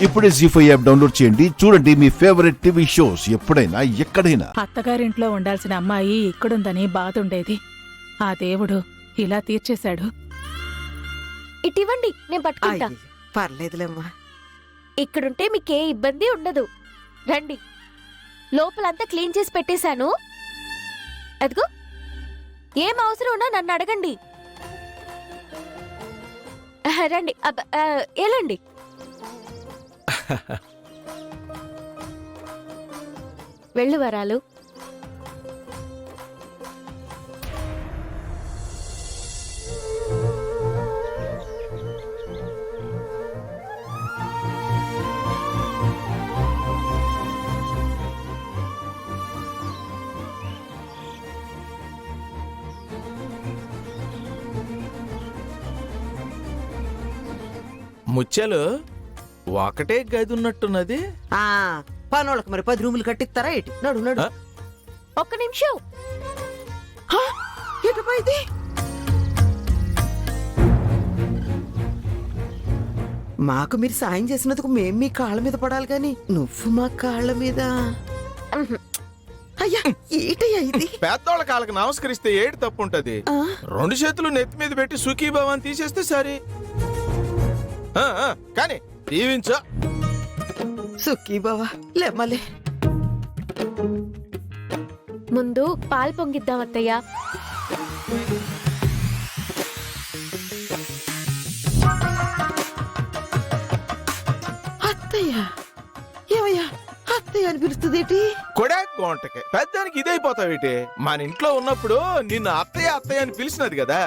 ఇప్పుడే జీ5 app download చేయండి. చూడండి మీ ఫేవరెట్ టీవీ షోస్ ఎప్పుడైనా ఎక్కడైనా. అత్తగారింట్లో ఉండాల్సిన అమ్మాయి ఇక్కడుందని బాధుండేది. ఆ దేవుడు ఇలా తీర్చేశాడు. ఇటివ్వండి, నేను పట్టుకుంటా. పర్లేదులేమ్మా. ఇక్కడుంటే మీకే ఇబ్బంది ఉండదు. రండి, లోపలంతా క్లీన్ చేసి పెట్టేశాను. అదిగో, ఏం అవసరం ఉన్నా నన్ను అడగండి. రండి, వెళ్ళండి. వెళ్ళు వరాలు. ముత్యాలు ఒకటే గది ఉన్నట్టున్నది. పనోళ్ళకి మరి 10 రూములు కట్టిస్తారా ఏంటి? నడు నడు. ఒక్క నిమిషం. ఎటుపోయింది? మాకు మీరు సాయం చేసినందుకు మేం మీ కాళ్ళ మీద పడాలి గాని నువ్వు మా కాళ్ళ మీద. అయ్యా ఏటయ్యా ఇది? పెద్దోళ్ళ కాళ్ళకి నమస్కరిస్తే ఏడు తప్పు ఉంటది. 2 చేతులు నెత్తి మీద పెట్టి సుఖీభావాన్ని తీసేస్తే సరే. కానీ దీవించా. సుఖీ బావా లేమ్మలే. ముందు పాలు పొంగిద్దాం అత్తయ్య. అత్తయ్య ఏమయ్యా అత్తయ్య అని పిలుస్తుందేటి? కొడా గోంటకి పెద్దానికి ఇదైపోతావేటి? మన ఇంట్లో ఉన్నప్పుడు నిన్ను అత్తయ్య అత్తయ్య అని పిలిచినది కదా,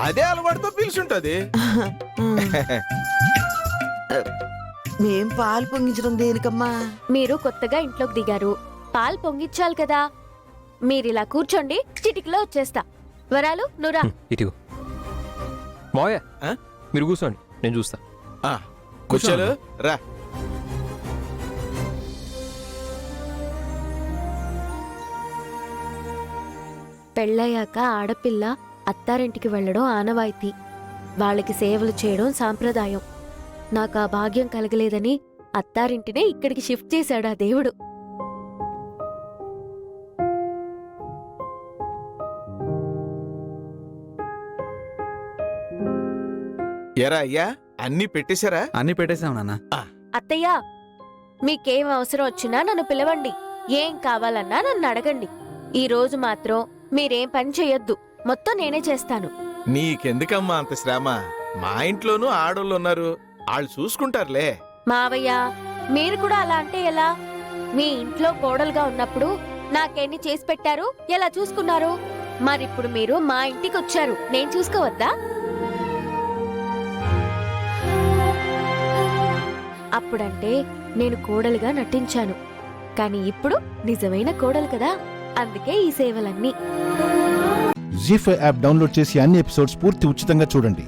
అదే అలవాటుతో పిలిచుంటది. మేం పాలు పొంగించడం దేనికమ్మా? మీరు కొత్తగా ఇంట్లోకి దిగారు, పాలు పొంగిచ్చాలి కదా. మీరిలా కూర్చోండి, చిటికలో వచ్చేస్తా. వరాలు నువ్వురా. ఇటు మావయ్య, మీరు కూర్చోండి, నేను చూస్తా. కూర్చోలు రా. పెళ్ళయ్యాక ఆడపిల్ల అత్తారింటికి వెళ్ళడం ఆనవాయితీ, వాళ్ళకి సేవలు చేయడం సాంప్రదాయం. నాకు ఆ భాగ్యం కలగలేదని అత్తారింటినే ఇక్కడికి షిఫ్ట్ చేశాడు ఆ దేవుడు. ఎరా అయ్యా, అన్ని పెట్టేశారా? అన్ని పెట్టేశాం నాన్న. అత్తయ్య, మీకేం అవసరం వచ్చినా నన్ను పిలవండి, ఏం కావాలన్నా నన్ను అడగండి. ఈ రోజు మాత్రం మీరేం పని చెయ్యొద్దు, మొత్తం నేనే చేస్తాను. నీకెందుకమ్మా అంత శ్రమ? మా ఇంట్లోనూ ఆడోళ్ళు ఉన్నారు, వాళ్ళు చూసుకుంటారులే. మావయ్య, మీరు కూడా అలా అంటే ఎలా? మీ ఇంట్లో కోడలుగా ఉన్నప్పుడు నాకెన్ని చేసి పెట్టారు, ఎలా చూసుకున్నారు? మరిప్పుడు మీరు మా ఇంటికి వచ్చారు, నేను చూసుకోవద్దా? అప్పుడంటే నేను కోడలుగా నటించాను, కానీ ఇప్పుడు నిజమైన కోడలు కదా, అందుకే ఈ సేవలన్నీ. జీ5 యాప్ డౌన్లోడ్ చేసి అన్ని ఎపిసోడ్స్ పూర్తి ఉచితంగా చూడండి.